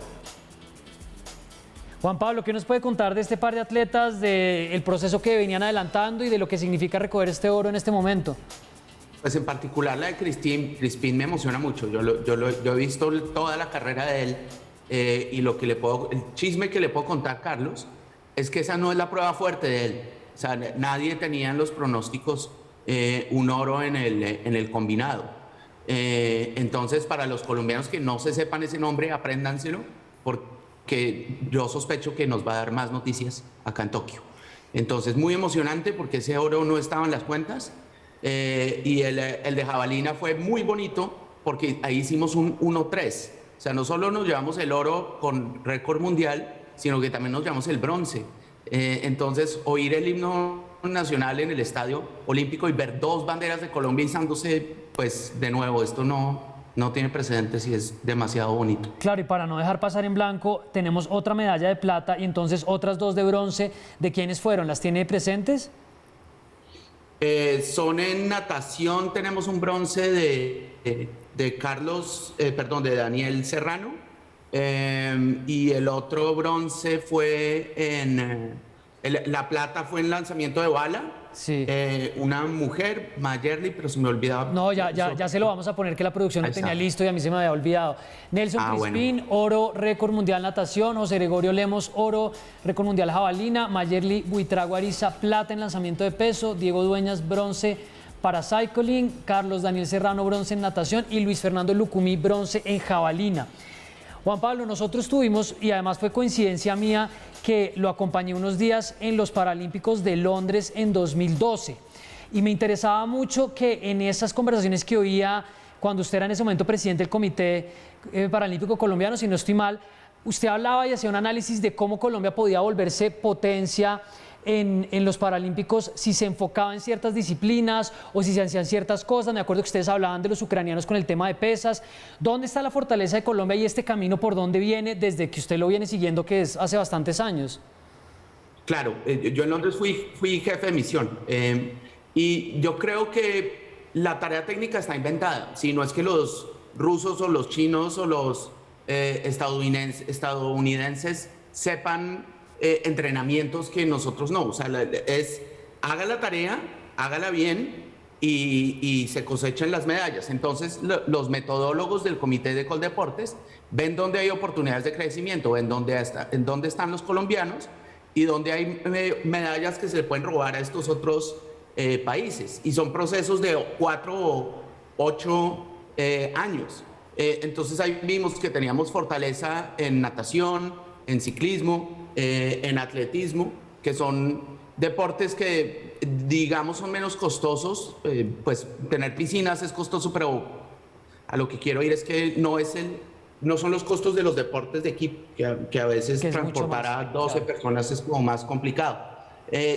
Juan Pablo, ¿qué nos puede contar de este par de atletas, del proceso que venían adelantando y de lo que significa recoger este oro en este momento? Pues en particular la de Crispín me emociona mucho. Yo he visto toda la carrera de él y el chisme que le puedo contar, Carlos, es que esa no es la prueba fuerte de él. O sea, nadie tenía en los pronósticos un oro en el combinado. Entonces, para los colombianos que no se sepan ese nombre, apréndanselo, porque yo sospecho que nos va a dar más noticias acá en Tokio. Entonces, muy emocionante porque ese oro no estaba en las cuentas. Y el de jabalina fue muy bonito porque ahí hicimos un 1-3. O sea, no solo nos llevamos el oro con récord mundial, sino que también nos llevamos el bronce. Entonces, oír el himno nacional en el Estadio Olímpico y ver 2 banderas de Colombia izándose, pues de nuevo, esto no tiene precedentes y es demasiado bonito. Claro, y para no dejar pasar en blanco, tenemos otra medalla de plata y entonces otras 2 de bronce. ¿De quiénes fueron? ¿Las tiene presentes? Son en natación, tenemos un bronce de Daniel Serrano, y el otro bronce fue la plata fue en lanzamiento de bala. Sí. Una mujer, Mayerly, pero se me olvidaba. No, ya se lo vamos a poner, que la producción lo tenía listo y a mí se me había olvidado. Nelson Crispín, bueno. Oro, récord mundial natación. José Gregorio Lemos, oro, récord mundial jabalina. Mayerly Buitrago Ariza, plata en lanzamiento de peso. Diego Dueñas, bronce para cycling. Carlos Daniel Serrano, bronce en natación. Y Luis Fernando Lucumí, bronce en jabalina. Juan Pablo, nosotros tuvimos, y además fue coincidencia mía, que lo acompañé unos días en los Paralímpicos de Londres en 2012. Y me interesaba mucho que en esas conversaciones que oía cuando usted era en ese momento presidente del Comité Paralímpico Colombiano, si no estoy mal, usted hablaba y hacía un análisis de cómo Colombia podía volverse potencia en los Paralímpicos si se enfocaba en ciertas disciplinas o si se hacían ciertas cosas. Me acuerdo que ustedes hablaban de los ucranianos con el tema de pesas. ¿Dónde está la fortaleza de Colombia y este camino por dónde viene desde que usted lo viene siguiendo, que es hace bastantes años? Claro, yo en Londres fui jefe de misión, y yo creo que la tarea técnica está inventada. Si no es que los rusos o los chinos o los estadounidenses sepan entrenamientos que nosotros no. O sea, haga la tarea, hágala bien y se cosechan las medallas. Entonces, los metodólogos del Comité de Coldeportes ven dónde hay oportunidades de crecimiento, ven dónde están los colombianos y dónde hay medallas que se le pueden robar a estos otros países. Y son procesos de 4 o 8 años. Entonces, ahí vimos que teníamos fortaleza en natación, en ciclismo, en atletismo, que son deportes que, digamos, son menos costosos. Pues tener piscinas es costoso, pero a lo que quiero ir es que no son los costos de los deportes de equipo, que a veces transportar a 12 personas es como más complicado.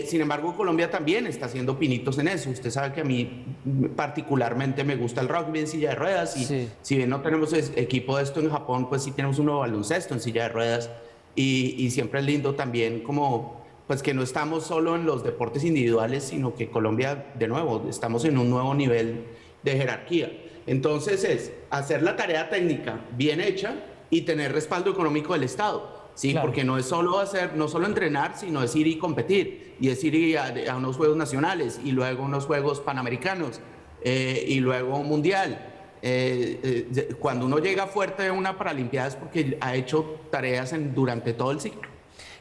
Sin embargo, Colombia también está haciendo pinitos en eso. Usted sabe que a mí particularmente me gusta el rugby en silla de ruedas y si bien no tenemos equipo de esto en Japón, pues sí tenemos uno de baloncesto en silla de ruedas. Y siempre es lindo también como pues que no estamos solo en los deportes individuales, sino que Colombia, de nuevo, estamos en un nuevo nivel de jerarquía. Entonces es hacer la tarea técnica bien hecha y tener respaldo económico del Estado, ¿sí? Claro. Porque no es solo no solo entrenar, sino es ir y competir, y es ir a unos Juegos Nacionales, y luego unos Juegos Panamericanos, y luego un Mundial. Cuando uno llega fuerte a una Paralimpiada es porque ha hecho tareas durante todo el ciclo.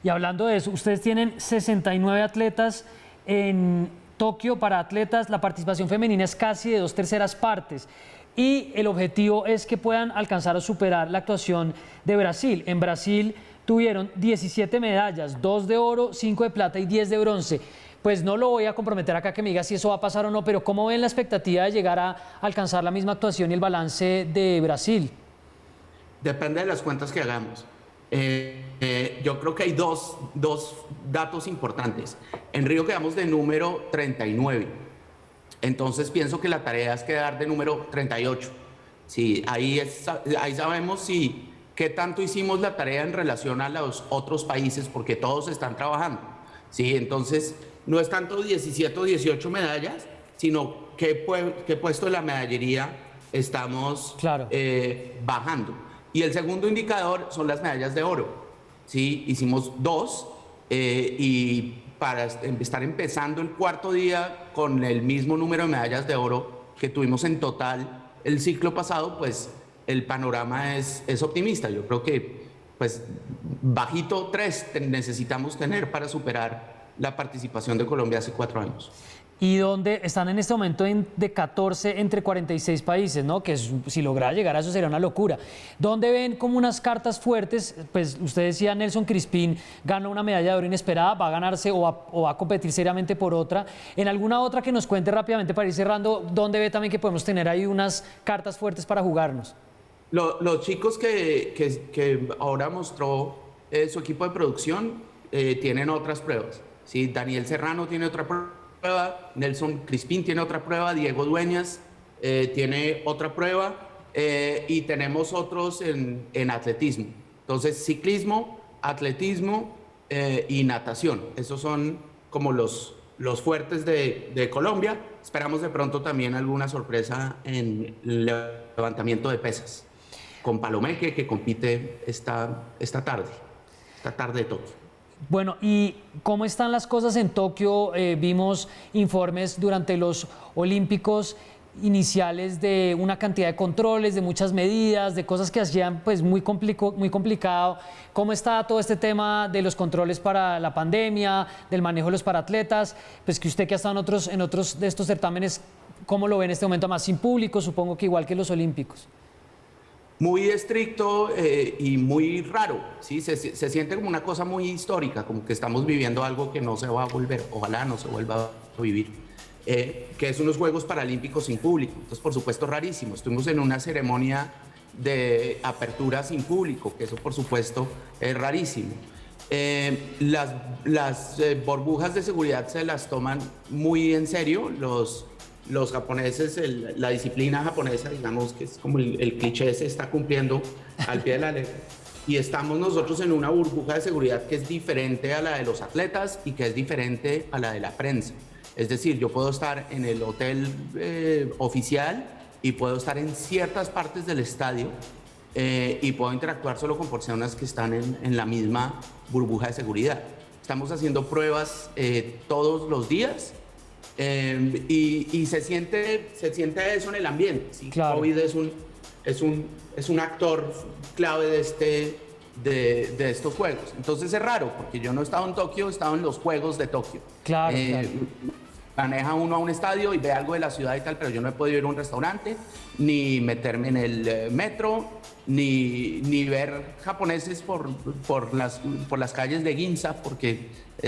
Y hablando de eso, ustedes tienen 69 atletas en Tokio para atletas, la participación femenina es casi de 2/3 partes y el objetivo es que puedan alcanzar o superar la actuación de Brasil. En Brasil tuvieron 17 medallas, 2 de oro, 5 de plata y 10 de bronce. Pues no lo voy a comprometer acá que me diga si eso va a pasar o no, pero ¿cómo ven la expectativa de llegar a alcanzar la misma actuación y el balance de Brasil? Depende de las cuentas que hagamos. Yo creo que hay dos datos importantes. En Río quedamos de número 39. Entonces pienso que la tarea es quedar de número 38. Sí, ahí sabemos qué tanto hicimos la tarea en relación a los otros países, porque todos están trabajando. Sí, entonces no es tanto 17 o 18 medallas, sino qué puesto de la medallería estamos bajando. Y el segundo indicador son las medallas de oro. ¿Sí? Hicimos 2 y para estar empezando el 4º día con el mismo número de medallas de oro que tuvimos en total el ciclo pasado, pues el panorama es optimista. Yo creo que pues bajito 3 necesitamos tener para superar la participación de Colombia hace 4 años. Y donde están en este momento de 14 entre 46 países, ¿no? Que si lograra llegar a eso sería una locura. ¿Dónde ven como unas cartas fuertes? Pues usted decía, Nelson Crispín ganó una medalla de oro inesperada, va a ganarse o va a competir seriamente por otra. En alguna otra que nos cuente rápidamente para ir cerrando, ¿dónde ve también que podemos tener ahí unas cartas fuertes para jugarnos? Los chicos que ahora mostró su equipo de producción tienen otras pruebas. ¿Sí? Daniel Serrano tiene otra prueba, Nelson Crispín tiene otra prueba, Diego Dueñas tiene otra prueba y tenemos otros en atletismo. Entonces, ciclismo, atletismo y natación. Esos son como los fuertes de Colombia. Esperamos de pronto también alguna sorpresa en el levantamiento de pesas con Palomeque, que compite esta tarde de Tokio. Bueno, ¿y cómo están las cosas en Tokio? Vimos informes durante los Olímpicos iniciales de una cantidad de controles, de muchas medidas, de cosas que hacían pues muy complicado. ¿Cómo está todo este tema de los controles para la pandemia, del manejo de los paratletas? Pues que usted que ha estado en otros de estos certámenes, ¿cómo lo ve en este momento? Más sin público, supongo que igual que los Olímpicos. Muy estricto y muy raro, ¿sí? Se siente como una cosa muy histórica, como que estamos viviendo algo que no se va a volver, ojalá no se vuelva a vivir, que es unos Juegos Paralímpicos sin público. Entonces, por supuesto, rarísimo. Estuvimos en una ceremonia de apertura sin público, que eso, por supuesto, es rarísimo. Las burbujas de seguridad se las toman muy en serio los japoneses, la disciplina japonesa, digamos que es como el cliché, se está cumpliendo al pie de la letra. Y estamos nosotros en una burbuja de seguridad que es diferente a la de los atletas y que es diferente a la de la prensa. Es decir, yo puedo estar en el hotel oficial y puedo estar en ciertas partes del estadio y puedo interactuar solo con personas que están en la misma burbuja de seguridad. Estamos haciendo pruebas todos los días. Y se siente eso en el ambiente. ¿Sí? Claro. COVID es un actor clave de estos juegos. Entonces es raro, porque yo no he estado en Tokio, he estado en los Juegos de Tokio. Claro, Maneja uno a un estadio y ve algo de la ciudad y tal, pero yo no he podido ir a un restaurante, ni meterme en el metro, ni ver japoneses por las calles de Ginza, porque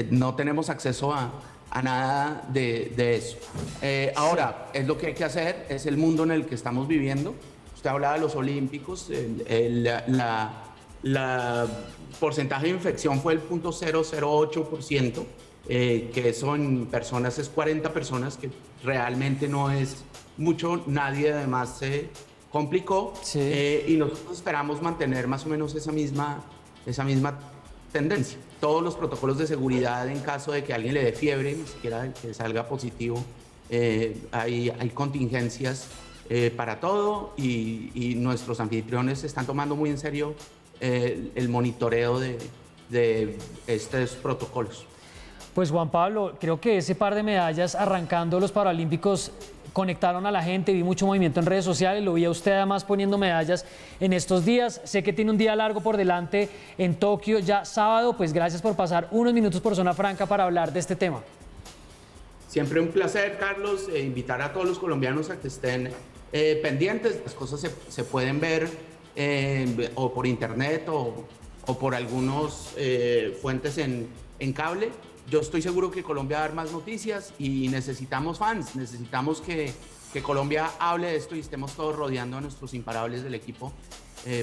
no tenemos acceso a nada de eso. Ahora, es lo que hay que hacer, es el mundo en el que estamos viviendo. Usted hablaba de los Olímpicos, la porcentaje de infección fue el 0.008%, que eso en personas es 40 personas, que realmente no es mucho, nadie además se complicó, sí. Y nosotros esperamos mantener más o menos esa misma tendencia. Todos los protocolos de seguridad en caso de que alguien le dé fiebre, ni siquiera que salga positivo, hay contingencias para todo y nuestros anfitriones están tomando muy en serio el monitoreo de estos protocolos. Pues Juan Pablo, creo que ese par de medallas arrancando los Paralímpicos conectaron a la gente, vi mucho movimiento en redes sociales, lo vi a usted además poniendo medallas en estos días. Sé que tiene un día largo por delante en Tokio, ya sábado, pues gracias por pasar unos minutos por Zona Franca para hablar de este tema. Siempre un placer, Carlos, invitar a todos los colombianos a que estén pendientes. Las cosas se pueden ver o por internet o por algunos fuentes en cable. Yo estoy seguro que Colombia va a dar más noticias y necesitamos fans, necesitamos que Colombia hable de esto y estemos todos rodeando a nuestros imparables del equipo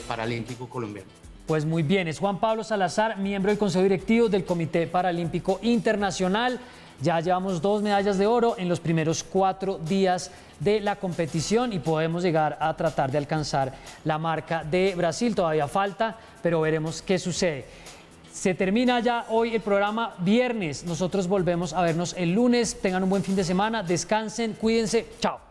paralímpico colombiano. Pues muy bien, es Juan Pablo Salazar, miembro del Consejo Directivo del Comité Paralímpico Internacional. Ya llevamos 2 medallas de oro en los primeros 4 días de la competición y podemos llegar a tratar de alcanzar la marca de Brasil. Todavía falta, pero veremos qué sucede. Se termina ya hoy el programa viernes. Nosotros volvemos a vernos el lunes. Tengan un buen fin de semana, descansen, cuídense. Chao.